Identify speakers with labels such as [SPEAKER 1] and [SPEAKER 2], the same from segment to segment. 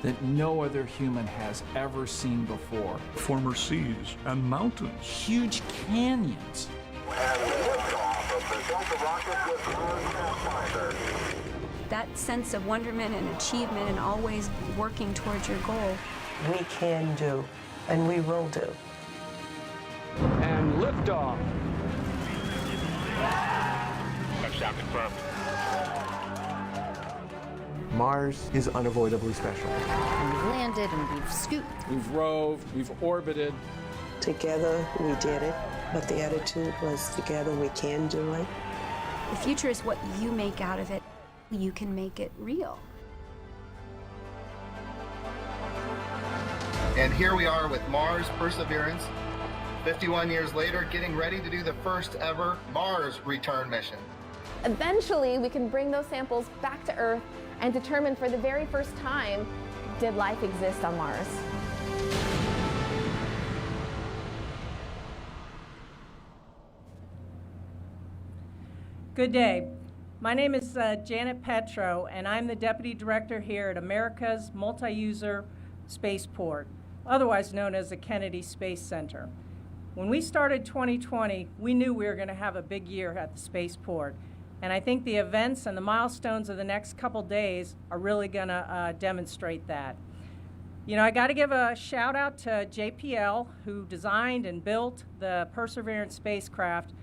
[SPEAKER 1] that no other human has ever seen before.
[SPEAKER 2] Former seas and mountains.
[SPEAKER 1] Huge canyons.
[SPEAKER 3] That sense of wonderment and achievement and always working towards your goal.
[SPEAKER 4] We can do, and we will do.
[SPEAKER 5] And liftoff.
[SPEAKER 6] Touchdown confirmed.
[SPEAKER 7] Mars is unavoidably special.
[SPEAKER 8] And we've landed and we've scooped.
[SPEAKER 1] We've roved, we've orbited.
[SPEAKER 4] Together we did it, but the attitude was together we can do it.
[SPEAKER 3] The future is what you make out of it. You can make it real.
[SPEAKER 9] And here we are with Mars Perseverance, 51 years later, getting ready to do the first ever Mars return mission.
[SPEAKER 10] Eventually, we can bring those samples back to Earth and determine for the very first time, did life exist on Mars?
[SPEAKER 11] Good day. My name is Janet Petro, and I'm the Deputy Director here at America's Multi-User Spaceport, otherwise known as the Kennedy Space Center. When we started 2020, we knew we were going to have a big year at the spaceport, and I think the events and the milestones of the next couple days are really going to demonstrate that. You know, I got to give a shout out to JPL, who designed and built the Perseverance spacecraft.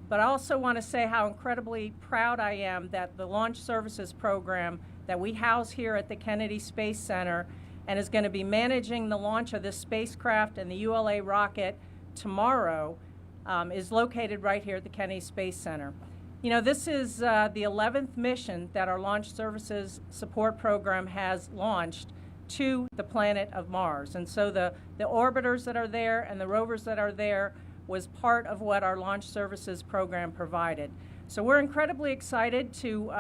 [SPEAKER 11] But I also want to say how incredibly proud I am that the Launch Services Program that we house here at the Kennedy Space Center and is going to be managing the launch of this spacecraft and the ULA rocket tomorrow is located right here at the Kennedy Space Center. You know, this is the 11th mission that our Launch Services Support Program has launched to the planet of Mars. And so the orbiters that are there and the rovers that are there was part of what our Launch Services Program provided. So we're incredibly excited to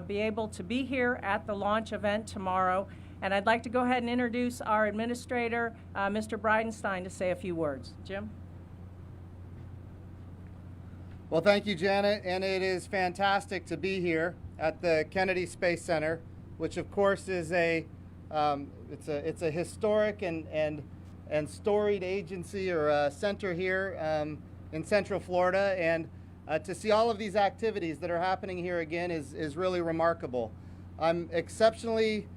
[SPEAKER 11] be able to be here at the launch event tomorrow. And I'd like to go ahead and introduce our administrator, Mr. Bridenstine, to say a few words. Jim?
[SPEAKER 12] Well, thank you, Janet, and it is fantastic to be here at the Kennedy Space Center, which of course is it's a historic and storied agency or center here in Central Florida, and to see all of these activities that are happening here again is really remarkable. I'm exceptionally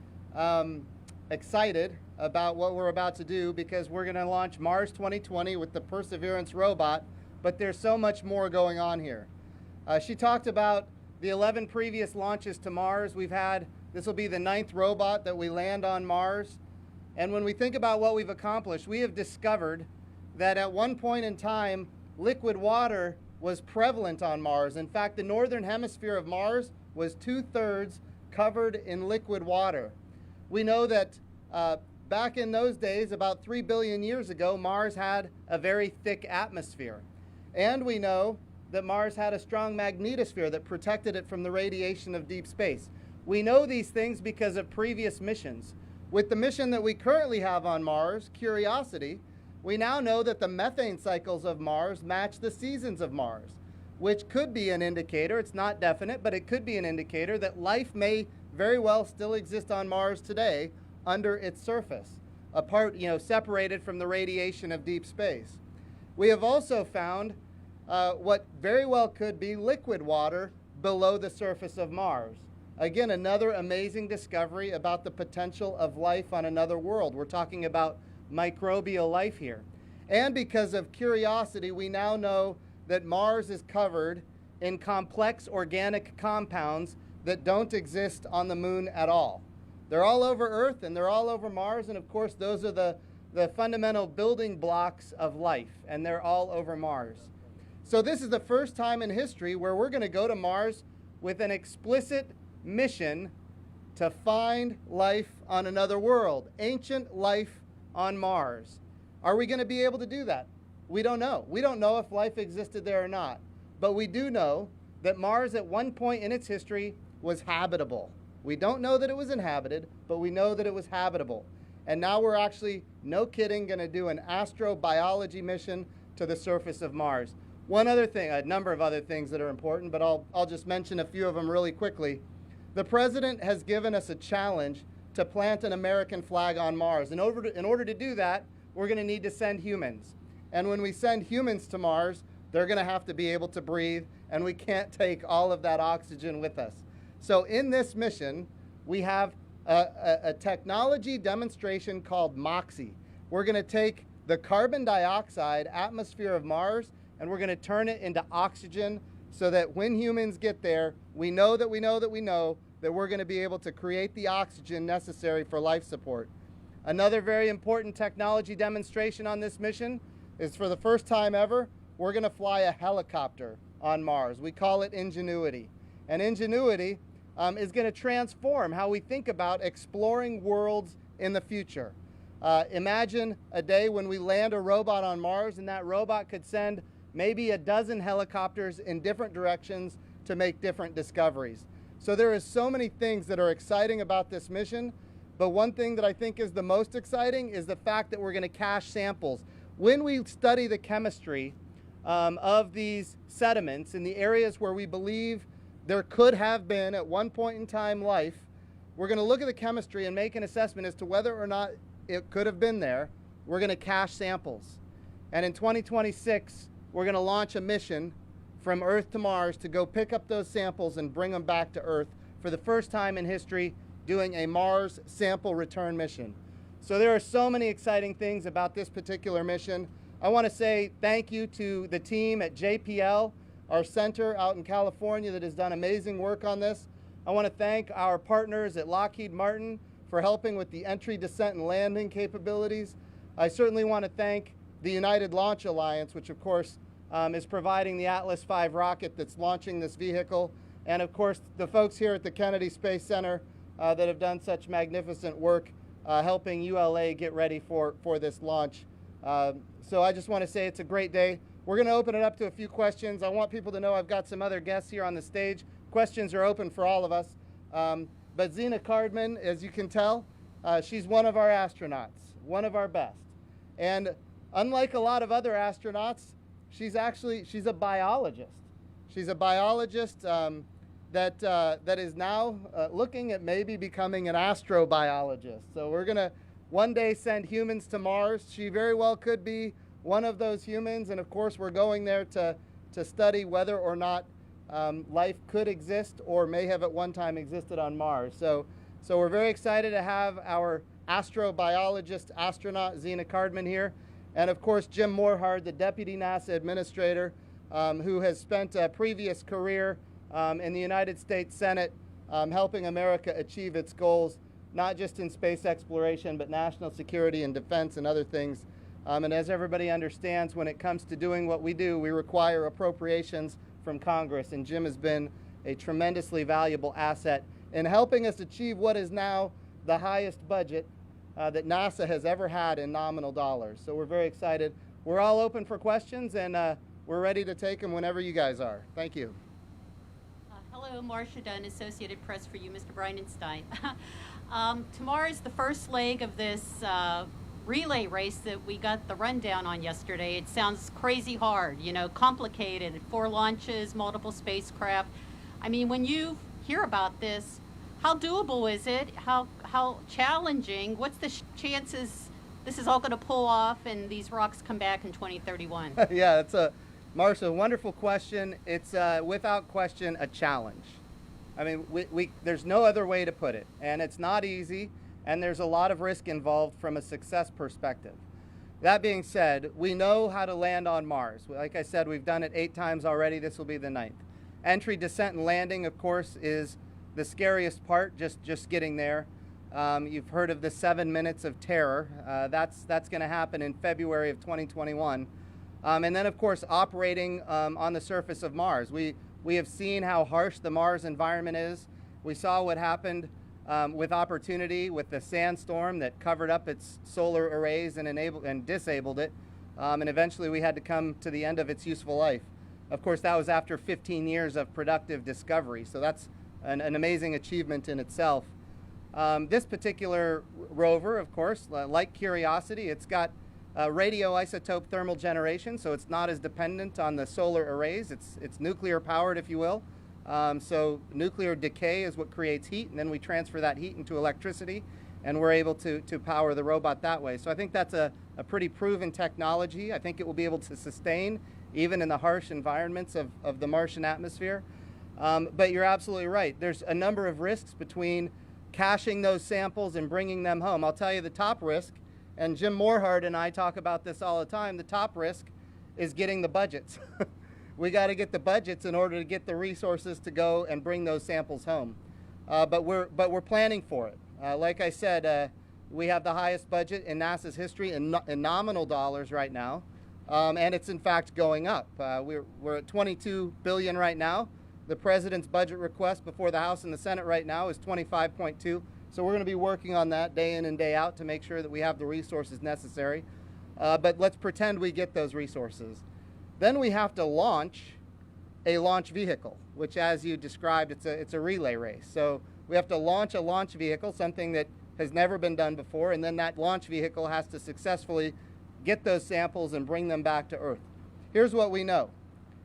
[SPEAKER 12] excited about what we're about to do because we're going to launch Mars 2020 with the Perseverance robot, but there's so much more going on here. She talked about the 11 previous launches to Mars. This will be the 9th robot that we land on Mars. And when we think about what we've accomplished, we have discovered that at one point in time, liquid water was prevalent on Mars. In fact, the northern hemisphere of Mars was 2/3 covered in liquid water. We know that back in those days, about 3 billion years ago, Mars had a very thick atmosphere. And we know that Mars had a strong magnetosphere that protected it from the radiation of deep space. We know these things because of previous missions. With the mission that we currently have on Mars, Curiosity, we now know that the methane cycles of Mars match the seasons of Mars, which could be an indicator, it's not definite, but it could be an indicator that life may very well still exist on Mars today under its surface, separated from the radiation of deep space. We have also found what very well could be liquid water below the surface of Mars. Again, another amazing discovery about the potential of life on another world. We're talking about microbial life here. And because of Curiosity, we now know that Mars is covered in complex organic compounds that don't exist on the moon at all. They're all over Earth and they're all over Mars, and of course those are the fundamental building blocks of life, and they're all over Mars. So this is the first time in history where we're going to go to Mars with an explicit mission to find life on another world, ancient life on Mars. Are we going to be able to do that? We don't know. We don't know if life existed there or not. But we do know that Mars at one point in its history was habitable. We don't know that it was inhabited, but we know that it was habitable. And now we're actually, no kidding, going to do an astrobiology mission to the surface of Mars. One other thing, a number of other things that are important, but I'll just mention a few of them really quickly. The President has given us a challenge to plant an American flag on Mars. In order to do that, we're going to need to send humans. And when we send humans to Mars, they're going to have to be able to breathe, and we can't take all of that oxygen with us. So in this mission, we have a technology demonstration called MOXIE. We're going to take the carbon dioxide atmosphere of Mars, and we're going to turn it into oxygen so that when humans get there, we know that we're going to be able to create the oxygen necessary for life support. Another very important technology demonstration on this mission is, for the first time ever, we're going to fly a helicopter on Mars. We call it Ingenuity. And Ingenuity is going to transform how we think about exploring worlds in the future. Imagine a day when we land a robot on Mars, and that robot could send maybe a dozen helicopters in different directions to make different discoveries. So there is so many things that are exciting about this mission, but one thing that I think is the most exciting is the fact that we're going to cache samples. When we study the chemistry of these sediments in the areas where we believe there could have been at one point in time life, we're going to look at the chemistry and make an assessment as to whether or not it could have been there. We're going to cache samples. And in 2026, we're going to launch a mission from Earth to Mars to go pick up those samples and bring them back to Earth for the first time in history, doing a Mars sample return mission. So there are so many exciting things about this particular mission. I want to say thank you to the team at JPL, our center out in California that has done amazing work on this. I want to thank our partners at Lockheed Martin for helping with the entry, descent, and landing capabilities. I certainly want to thank the United Launch Alliance, which of course is providing the Atlas V rocket that's launching this vehicle, and of course the folks here at the Kennedy Space Center that have done such magnificent work helping ULA get ready for this launch. So I just want to say it's a great day. We're going to open it up to a few questions. I want people to know I've got some other guests here on the stage. Questions are open for all of us. But Zena Cardman, as you can tell, she's one of our astronauts, one of our best. And unlike a lot of other astronauts, she's a biologist. She's a biologist that is now looking at maybe becoming an astrobiologist. So we're going to one day send humans to Mars. She very well could be one of those humans, and of course we're going there to study whether or not life could exist or may have at one time existed on Mars. So we're very excited to have our astrobiologist astronaut Zena Cardman here, and of course Jim Morehard, the Deputy NASA Administrator, who has spent a previous career in the United States Senate helping America achieve its goals, not just in space exploration, but national security and defense and other things. And as everybody understands, when it comes to doing what we do, we require appropriations from Congress, and Jim has been a tremendously valuable asset in helping us achieve what is now the highest budget that NASA has ever had in nominal dollars. So we're very excited. We're all open for questions, and we're ready to take them whenever you guys are. Thank you.
[SPEAKER 5] Hello, Marcia Dunn, Associated Press for you, Mr. Bridenstine. Tomorrow is the first leg of this relay race that we got the rundown on yesterday. It sounds crazy hard, you know, complicated, 4 launches, multiple spacecraft. I mean, when you hear about this, how doable is it? How challenging? What's the chances this is all going to pull off and these rocks come back in 2031?
[SPEAKER 12] Yeah, it's Marcia, wonderful question. It's without question a challenge. I mean, there's no other way to put it, and it's not easy, and there's a lot of risk involved from a success perspective. That being said, we know how to land on Mars. Like I said, we've done it 8 times already. This will be the 9th. Entry, descent, and landing, of course, is the scariest part, just getting there. You've heard of the 7 minutes of terror. That's going to happen in February of 2021. And then, of course, operating on the surface of Mars. We have seen how harsh the Mars environment is. We saw what happened with Opportunity, with the sandstorm that covered up its solar arrays and disabled it. And eventually we had to come to the end of its useful life. Of course, that was after 15 years of productive discovery. So that's an amazing achievement in itself. This particular rover, of course, like Curiosity, it's got radioisotope thermal generation, so it's not as dependent on the solar arrays. It's nuclear powered, if you will. So nuclear decay is what creates heat, and then we transfer that heat into electricity. and we're able to power the robot that way. So I think that's a pretty proven technology. I think it will be able to sustain even in the harsh environments of the Martian atmosphere. But you're absolutely right. There's a number of risks between caching those samples and bringing them home. I'll tell you the top risk, and Jim Morehart and I talk about this all the time, the top risk is getting the budgets. We got to get the budgets in order to get the resources to go and bring those samples home. But we're planning for it. Like I said, we have the highest budget in NASA's history in nominal dollars right now, and it's in fact going up. We're at $22 billion right now. The president's budget request before the House and the Senate right now is $25.2. So we're going to be working on that day in and day out to make sure that we have the resources necessary. But let's pretend we get those resources. Then we have to launch a launch vehicle, which, as you described, it's a relay race. So we have to launch a launch vehicle, something that has never been done before, and then that launch vehicle has to successfully get those samples and bring them back to Earth. Here's what we know.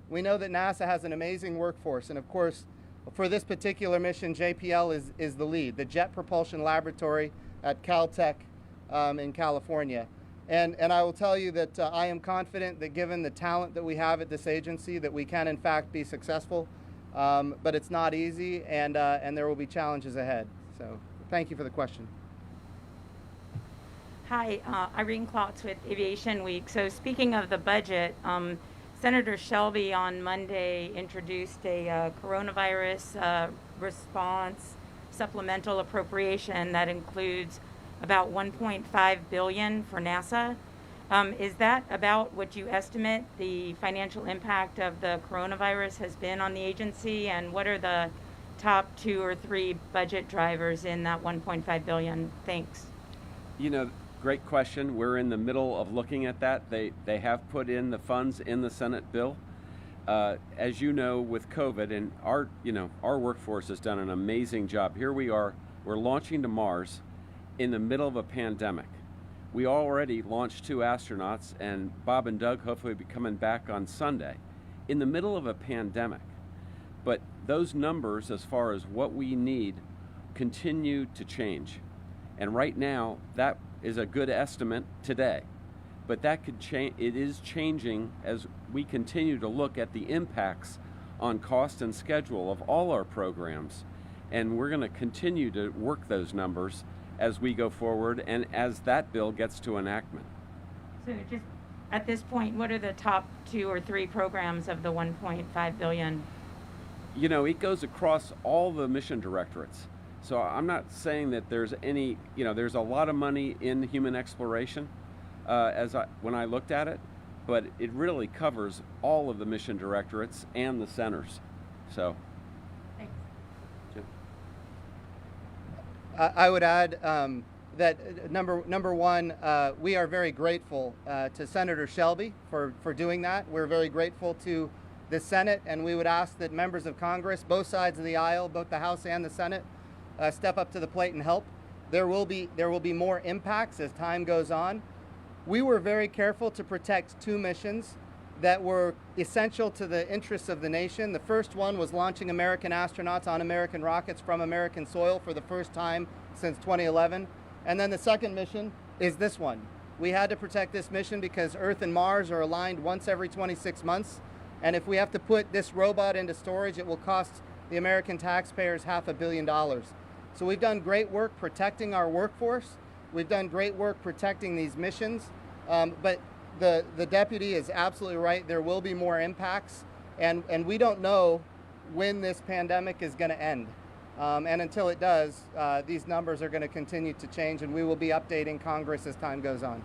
[SPEAKER 12] We know that NASA has an amazing workforce, and of course, for this particular mission, JPL is the lead, the Jet Propulsion Laboratory at Caltech in California. And I will tell you that I am confident that given the talent that we have at this agency, that we can in fact be successful. But it's not easy, and there will be challenges ahead. So thank you for the question.
[SPEAKER 13] Hi, Irene Klotz with Aviation Week. So speaking of the budget, Senator Shelby on Monday introduced a coronavirus response supplemental appropriation that includes about $1.5 billion for NASA. Is that about what you estimate the financial impact of the coronavirus has been on the agency? And what are the top 2 or 3 budget drivers in that $1.5 billion? Thanks.
[SPEAKER 14] Great question. We're in the middle of looking at that. They have put in the funds in the Senate bill. As you know, with COVID, and our workforce has done an amazing job. Here we are, we're launching to Mars in the middle of a pandemic. We already launched 2 astronauts, and Bob and Doug hopefully will be coming back on Sunday in the middle of a pandemic. But those numbers, as far as what we need, continue to change. And right now, that is a good estimate today. But that could change. It is changing as we continue to look at the impacts on cost and schedule of all our programs. And we're going to continue to work those numbers as we go forward and as that bill gets to enactment.
[SPEAKER 13] So just at this point, what are the top 2 or 3 programs of the $1.5 billion?
[SPEAKER 14] It goes across all the mission directorates. So I'm not saying that there's any, there's a lot of money in human exploration when I looked at it, but it really covers all of the mission directorates and the centers. So.
[SPEAKER 13] Thanks.
[SPEAKER 12] I would add that number one, we are very grateful to Senator Shelby for doing that. We're very grateful to the Senate, and we would ask that members of Congress, both sides of the aisle, both the House and the Senate, step up to the plate and help. There will be more impacts as time goes on. We were very careful to protect 2 missions that were essential to the interests of the nation. The first one was launching American astronauts on American rockets from American soil for the first time since 2011. And then the second mission is this one. We had to protect this mission because Earth and Mars are aligned once every 26 months. And if we have to put this robot into storage, it will cost the American taxpayers $500 million. So we've done great work protecting our workforce. We've done great work protecting these missions. But the deputy is absolutely right. There will be more impacts. And we don't know when this pandemic is going to end. And until it does, these numbers are going to continue to change, and we will be updating Congress as time goes on.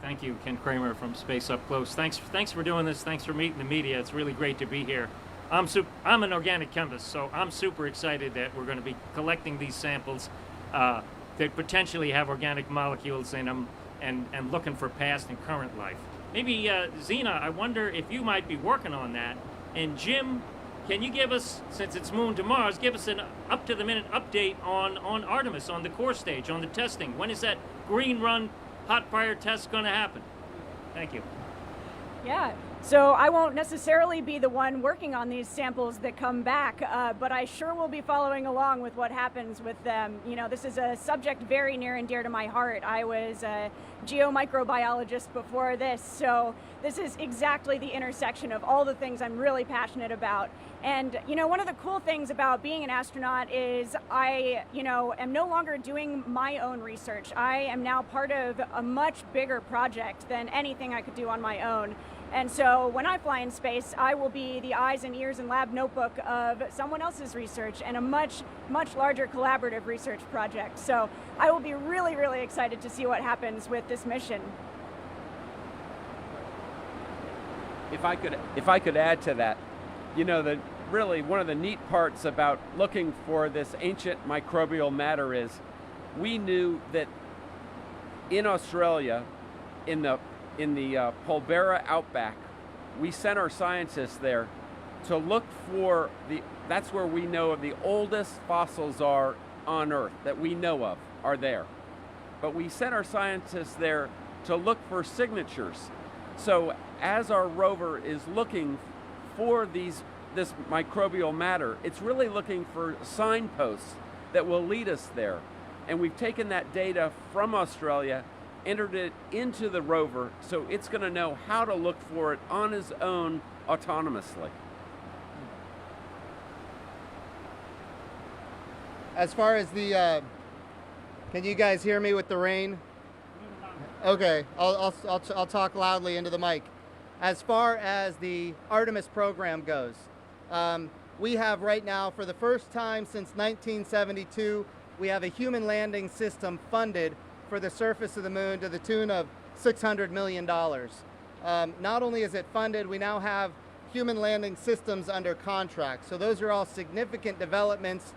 [SPEAKER 15] Thank you, Ken Kramer from Space Up Close. Thanks for doing this. Thanks for meeting the media. It's really great to be here. I'm an organic chemist, so I'm super excited that we're going to be collecting these samples that potentially have organic molecules in them and looking for past and current life. Maybe, Zena, I wonder if you might be working on that. And Jim, can you give us, since it's Moon to Mars, give us an up-to-the-minute update on Artemis, on the core stage, on the testing? When is that green run hot fire test going to happen? Thank you.
[SPEAKER 16] Yeah, So I won't necessarily be the one working on these samples that come back, but I sure will be following along with what happens with them. You know, this is a subject very near and dear to my heart. I was a geomicrobiologist before this, so this is exactly the intersection of all the things I'm really passionate about. And, you know, one of the cool things about being an astronaut is I, am no longer doing my own research. I am now part of a much bigger project than anything I could do on my own. And so when I fly in space, I will be the eyes and ears and lab notebook of someone else's research and a much, much larger collaborative research project. So I will be really, really excited to see what happens with this mission.
[SPEAKER 14] If I could add to that, really one of the neat parts about looking for this ancient microbial matter is we knew that in Australia, in the Polbera outback, we sent our scientists there to look for that's where we know the oldest fossils are on Earth that we know of are there. But we sent our scientists there to look for signatures. So as our rover is looking for this microbial matter, it's really looking for signposts that will lead us there. And we've taken that data from Australia, entered it into the rover, so it's going to know how to look for it on its own autonomously.
[SPEAKER 12] As far as can you guys hear me with the rain? Okay, I'll talk loudly into the mic. As far as the Artemis program goes, we have right now, for the first time since 1972, we have a human landing system funded for the surface of the moon to the tune of $600 million. Not only is it funded, we now have human landing systems under contract. So those are all significant developments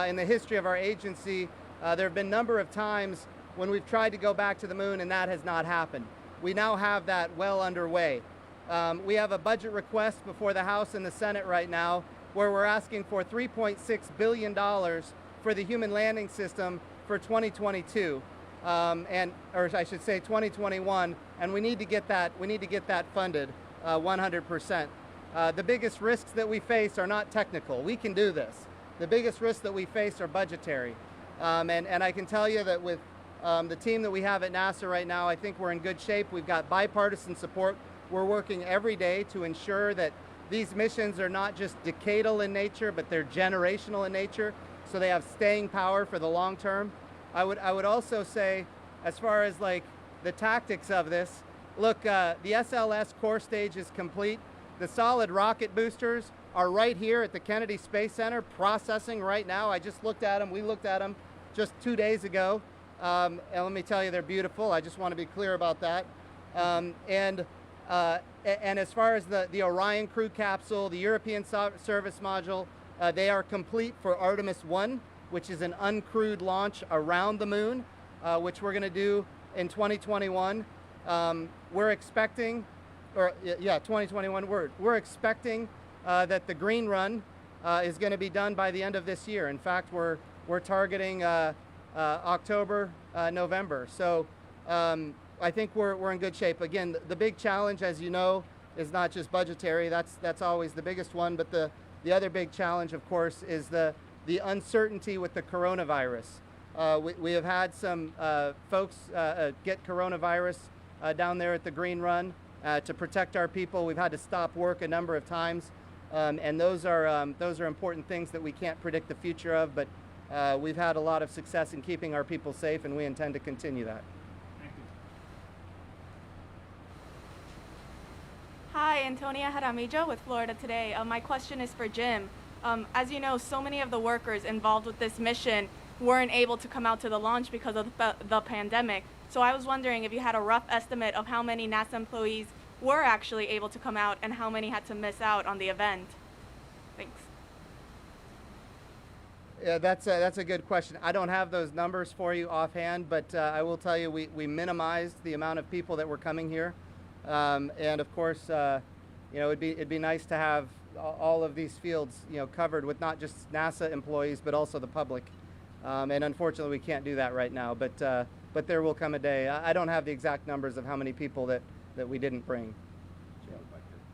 [SPEAKER 12] in the history of our agency. There have been a number of times when we've tried to go back to the moon and that has not happened. We now have that well underway. We have a budget request before the House and the Senate right now where we're asking for $3.6 billion for the human landing system for 2022. Or I should say 2021, and we need to get that funded 100%. The biggest risks that we face are not technical. We can do this. The biggest risks that we face are budgetary. And I can tell you that with the team that we have at NASA right now, I think we're in good shape. We've got bipartisan support. We're working every day to ensure that these missions are not just decadal in nature, but they're generational in nature, so they have staying power for the long term. I would also say, as far as like the tactics of this, look, the SLS core stage is complete. The solid rocket boosters are right here at the Kennedy Space Center processing right now. I just looked at them. We looked at them just 2 days ago. And let me tell you, they're beautiful. I just want to be clear about that. And as far as the Orion crew capsule, the European service module, they are complete for Artemis 1. Which is an uncrewed launch around the moon, which we're going to do in 2021. We're expecting, 2021. We're expecting that the green run is going to be done by the end of this year. In fact, we're targeting October, November. So I think we're in good shape. Again, the big challenge, as you know, is not just budgetary. That's always the biggest one. But the other big challenge, of course, is the uncertainty with the coronavirus. We have had some folks get coronavirus down there at the Green Run to protect our people. We've had to stop work a number of times, and those are important things that we can't predict the future of, but we've had a lot of success in keeping our people safe, and we intend to continue that.
[SPEAKER 17] Hi, Antonia Jaramillo with Florida Today. My question is for Jim. As you know, so many of the workers involved with this mission weren't able to come out to the launch because of the pandemic. So I was wondering if you had a rough estimate of how many NASA employees were actually able to come out and how many had to miss out on the event. Thanks.
[SPEAKER 12] Yeah, that's a good question. I don't have those numbers for you offhand, but I will tell you we minimized the amount of people that were coming here. And of course, it'd be nice to have all of these fields, covered with not just NASA employees, but also the public. And unfortunately, we can't do that right now. But there will come a day. I don't have the exact numbers of how many people that we didn't bring.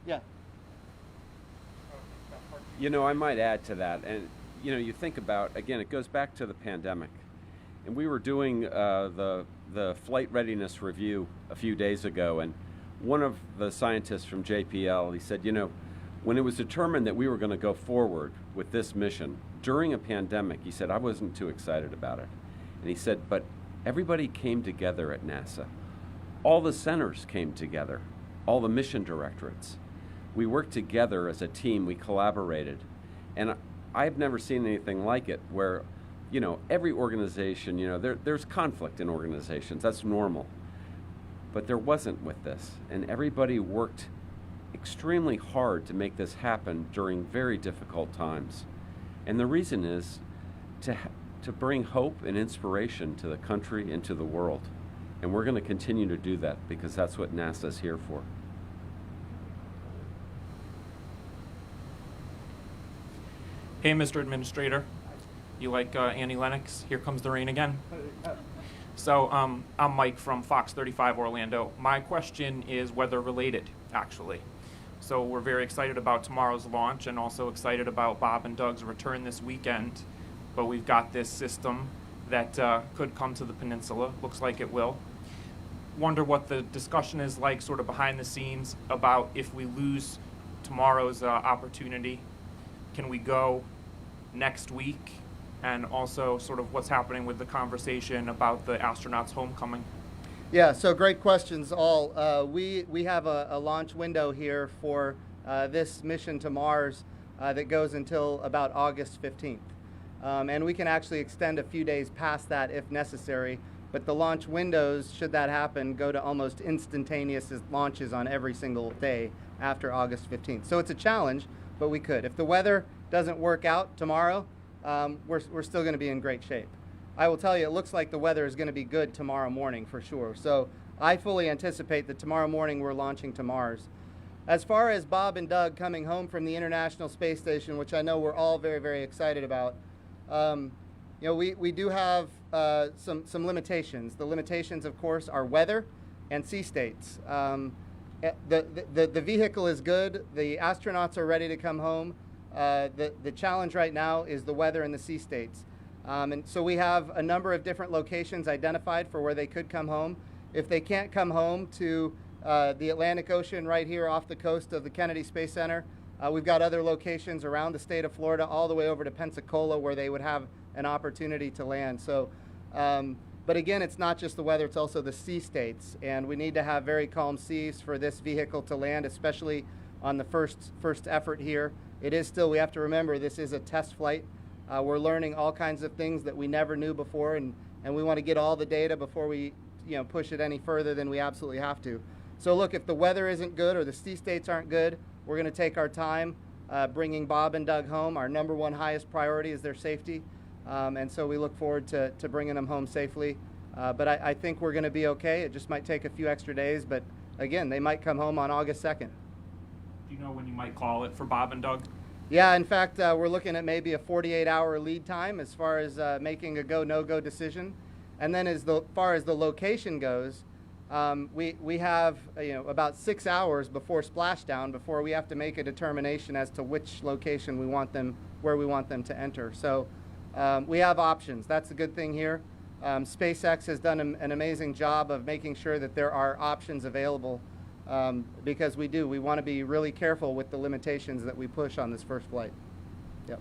[SPEAKER 12] Yeah.
[SPEAKER 14] You know, I might add to that, and you know, you think about, again, it goes back to the pandemic, and we were doing the flight readiness review a few days ago, and one of the scientists from JPL, he said, you know, when it was determined that we were going to go forward with this mission during a pandemic, he said, I wasn't too excited about it. And he said, but everybody came together at NASA. All the centers came together, all the mission directorates. We worked together as a team, we collaborated. And I've never seen anything like it where, you know, every organization, you know, there's conflict in organizations, that's normal. But there wasn't with this. And everybody worked extremely hard to make this happen during very difficult times. And the reason is to bring hope and inspiration to the country and to the world. And we're going to continue to do that because that's what NASA's here for.
[SPEAKER 18] Hey, Mr. Administrator. You like Annie Lennox? Here Comes the Rain Again? So, I'm Mike from Fox 35 Orlando. My question is weather related, actually. So we're very excited about tomorrow's launch and also excited about Bob and Doug's return this weekend. But we've got this system that could come to the peninsula. Looks like it will. Wonder what the discussion is like sort of behind the scenes about if we lose tomorrow's opportunity, can we go next week? And also sort of what's happening with the conversation about the astronauts' homecoming.
[SPEAKER 12] Yeah, so great questions all. We have a launch window here for this mission to Mars that goes until about August 15th. And we can actually extend a few days past that if necessary, but the launch windows, should that happen, go to almost instantaneous launches on every single day after August 15th. So it's a challenge, but we could. If the weather doesn't work out tomorrow, we're still going to be in great shape. I will tell you, it looks like the weather is going to be good tomorrow morning for sure. So I fully anticipate that tomorrow morning we're launching to Mars. As far as Bob and Doug coming home from the International Space Station, which I know we're all very, very excited about, you know, we do have some limitations. The limitations, of course, are weather and sea states. The vehicle is good. The astronauts are ready to come home. The challenge right now is the weather and the sea states. And so we have a number of different locations identified for where they could come home. If they can't come home to the Atlantic Ocean right here off the coast of the Kennedy Space Center, we've got other locations around the state of Florida all the way over to Pensacola where they would have an opportunity to land. So, but again, it's not just the weather, it's also the sea states. And we need to have very calm seas for this vehicle to land, especially on the first effort here. It is still, we have to remember, this is a test flight. We're learning all kinds of things that we never knew before, and we want to get all the data before we push it any further than we absolutely have to. So look, if the weather isn't good or the sea states aren't good, we're going to take our time bringing Bob and Doug home. Our number one highest priority is their safety, and so we look forward to bringing them home safely. But I think we're going to be okay. It just might take a few extra days, but again, they might come home on August 2nd.
[SPEAKER 18] Do you know when you might call it for Bob and Doug?
[SPEAKER 12] Yeah, in fact, we're looking at maybe a 48-hour lead time as far as making a go, no-go decision. And then as far as the location goes, we have about 6 hours before splashdown before we have to make a determination as to which location we want them, where we want them to enter. So we have options. That's the good thing here. SpaceX has done an amazing job of making sure that there are options available. Because we want to be really careful with the limitations that we push on this first flight. Yep.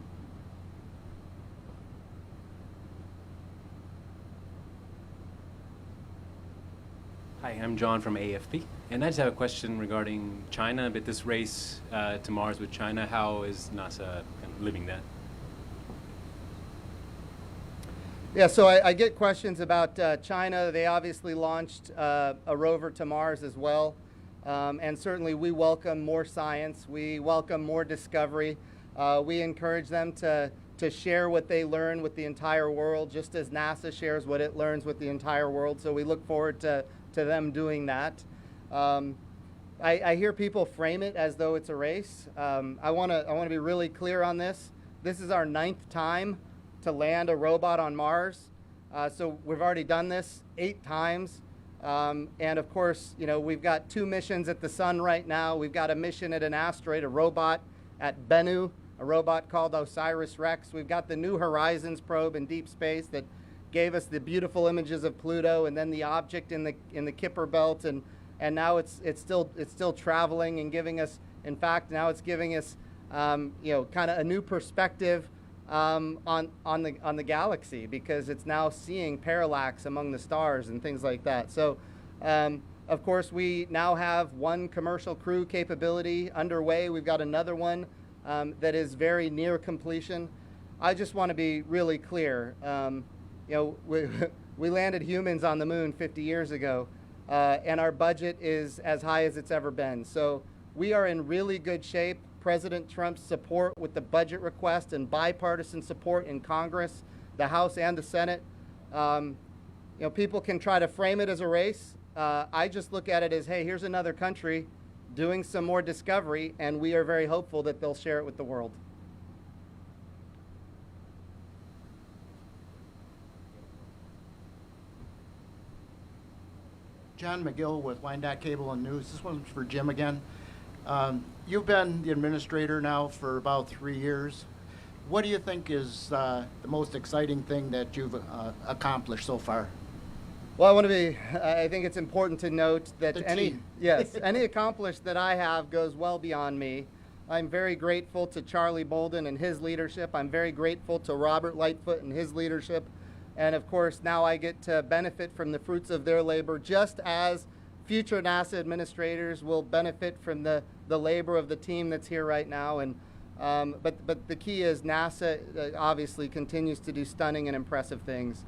[SPEAKER 19] Hi, I'm John from AFP, and I just have a question regarding China, but this race to Mars with China, how is NASA living that?
[SPEAKER 12] Yeah, so I get questions about China. They obviously launched a rover to Mars as well. And certainly we welcome more science, we welcome more discovery. We encourage them to share what they learn with the entire world, just as NASA shares what it learns with the entire world. So we look forward to them doing that. I hear people frame it as though it's a race. I want to be really clear on this. This is our 9th time to land a robot on Mars. So we've already done this 8 times. And of course, we've got 2 missions at the sun right now. We've got a mission at an asteroid, a robot at Bennu, a robot called OSIRIS-REx. We've got the New Horizons probe in deep space that gave us the beautiful images of Pluto, and then the object in the Kuiper belt, and now it's still traveling and giving us, in fact, now it's giving us kind of a new perspective on the galaxy, because it's now seeing parallax among the stars and things like that. So of course, we now have 1 commercial crew capability underway. We've got another one that is very near completion. I just want to be really clear. We landed humans on the moon 50 years ago, and our budget is as high as it's ever been. So we are in really good shape. President Trump's support with the budget request and bipartisan support in Congress, the House and the Senate. People can try to frame it as a race. I just look at it as, hey, here's another country doing some more discovery, and we are very hopeful that they'll share it with the world.
[SPEAKER 20] John McGill with Wyandotte Cable and News. This one's for Jim again. You've been the administrator now for about 3 years. What do you think is the most exciting thing that you've accomplished so far?
[SPEAKER 12] Well, I think it's important to note that any accomplishment that I have goes well beyond me. I'm very grateful to Charlie Bolden and his leadership. I'm very grateful to Robert Lightfoot and his leadership. And of course, now I get to benefit from the fruits of their labor, just as future NASA administrators will benefit from the labor of the team that's here right now. And but the key is NASA obviously continues to do stunning and impressive things.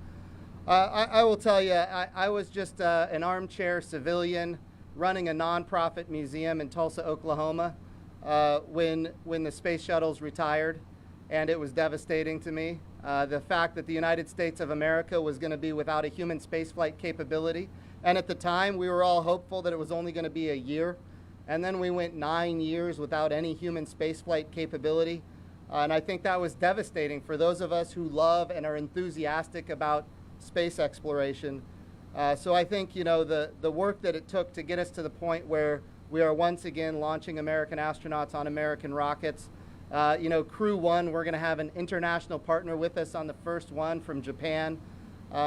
[SPEAKER 12] I will tell you, I was just an armchair civilian running a nonprofit museum in Tulsa, Oklahoma, when the space shuttles retired, and it was devastating to me. The fact that the United States of America was going to be without a human spaceflight capability. And at the time, we were all hopeful that it was only going to be a year. And then we went 9 years without any human spaceflight capability. And I think that was devastating for those of us who love and are enthusiastic about space exploration. So I think, the work that it took to get us to the point where we are once again launching American astronauts on American rockets. Crew 1, we're going to have an international partner with us on the first one from Japan.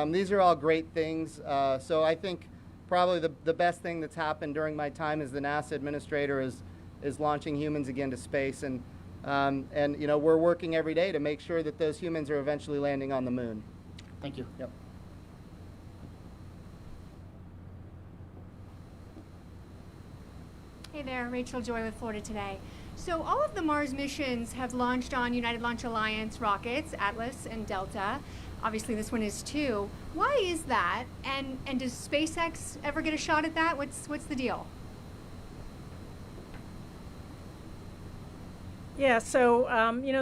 [SPEAKER 12] These are all great things. So I think probably the best thing that's happened during my time as the NASA administrator is launching humans again to space. And we're working every day to make sure that those humans are eventually landing on the moon.
[SPEAKER 20] Thank you.
[SPEAKER 12] Yep.
[SPEAKER 21] Hey there, Rachel Joy with Florida Today. So all of the Mars missions have launched on United Launch Alliance rockets, Atlas and Delta. Obviously this one is too. Why is that? And does SpaceX ever get a shot at that? What's the deal?
[SPEAKER 11] Yeah, so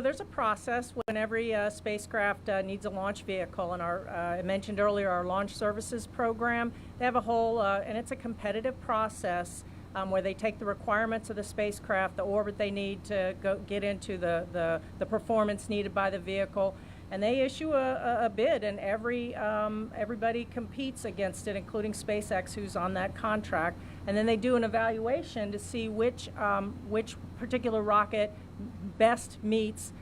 [SPEAKER 11] there's a process when every spacecraft needs a launch vehicle, and I mentioned earlier our launch services program. They have a whole, and it's a competitive process where they take the requirements of the spacecraft, the orbit they need to get into, the performance needed by the vehicle, and they issue a bid, and everybody competes against it, including SpaceX, who's on that contract, and then they do an evaluation to see which particular rocket best meets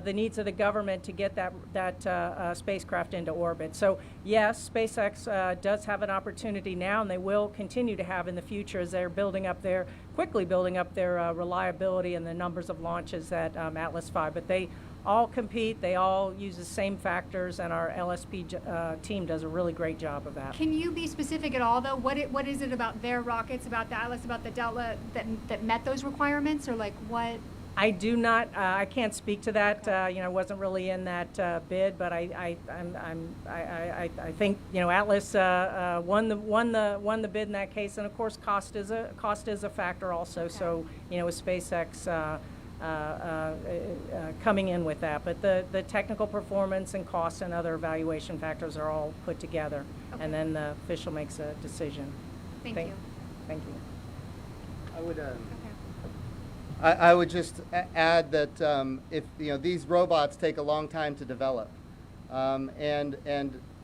[SPEAKER 11] the needs of the government to get that spacecraft into orbit. So yes, SpaceX does have an opportunity now, and they will continue to have in the future as they're quickly building up their reliability and the numbers of launches at Atlas V. But they all compete, they all use the same factors, and our LSP team does a really great job of that.
[SPEAKER 21] Can you be specific at all, though? What is it about their rockets, about the Atlas, about the Delta that met those requirements, or like what?
[SPEAKER 11] I do not. I can't speak to that. I wasn't really in that bid, but I think Atlas won the bid in that case, and of course cost is a factor also. Okay. So with SpaceX coming in with that, but the technical performance and cost and other evaluation factors are all put together, okay. And then the official makes a decision.
[SPEAKER 21] Thank you.
[SPEAKER 11] Thank you.
[SPEAKER 12] I would just add that if these robots take a long time to develop, and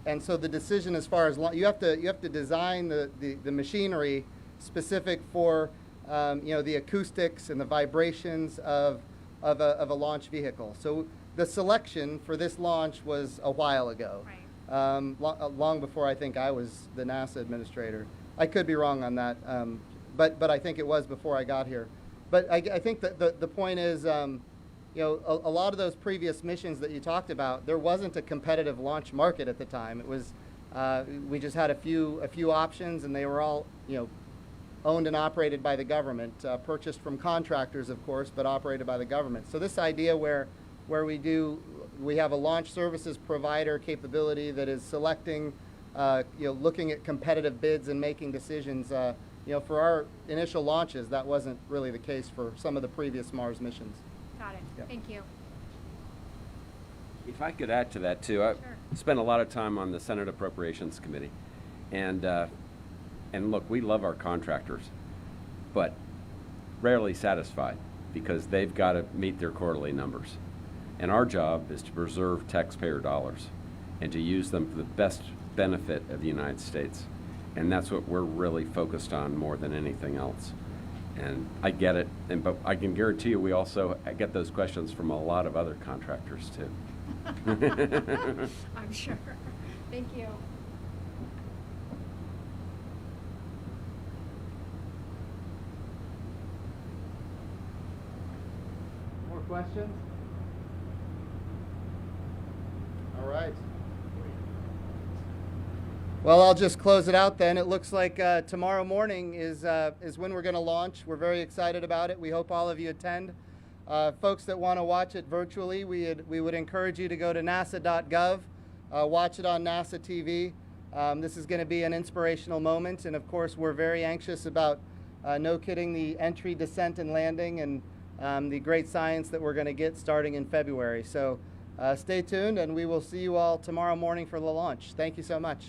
[SPEAKER 12] and so the decision as far as you have to design the machinery specific for the acoustics and the vibrations of a launch vehicle. So the selection for this launch was a while ago, long before I think I was the NASA administrator. I could be wrong on that, but I think it was before I got here. But I think that the point is, a lot of those previous missions that you talked about, there wasn't a competitive launch market at the time. It was we just had a few options, and they were all owned and operated by the government, purchased from contractors, of course, but operated by the government. So this idea where we have a launch services provider capability that is selecting, looking at competitive bids and making decisions. For our initial launches, that wasn't really the case for some of the previous Mars missions.
[SPEAKER 21] Got it.
[SPEAKER 12] Yeah.
[SPEAKER 21] Thank you.
[SPEAKER 14] If I could add to that too, I spent a lot of time on the Senate Appropriations Committee, and look, we love our contractors, but rarely satisfied because they've got to meet their quarterly numbers. And our job is to preserve taxpayer dollars and to use them for the best benefit of the United States. And that's what we're really focused on more than anything else. And I get it, but I can guarantee you we also get those questions from a lot of other contractors too.
[SPEAKER 21] I'm sure. Thank you.
[SPEAKER 12] More questions? All right. Well, I'll just close it out then. It looks like tomorrow morning is when we're going to launch. We're very excited about it. We hope all of you attend. Folks that want to watch it virtually, we would encourage you to go to nasa.gov, watch it on NASA TV. This is going to be an inspirational moment, and of course we're very anxious about, no kidding, the entry, descent, and landing, and the great science that we're going to get starting in February. So stay tuned, and we will see you all tomorrow morning for the launch. Thank you so much.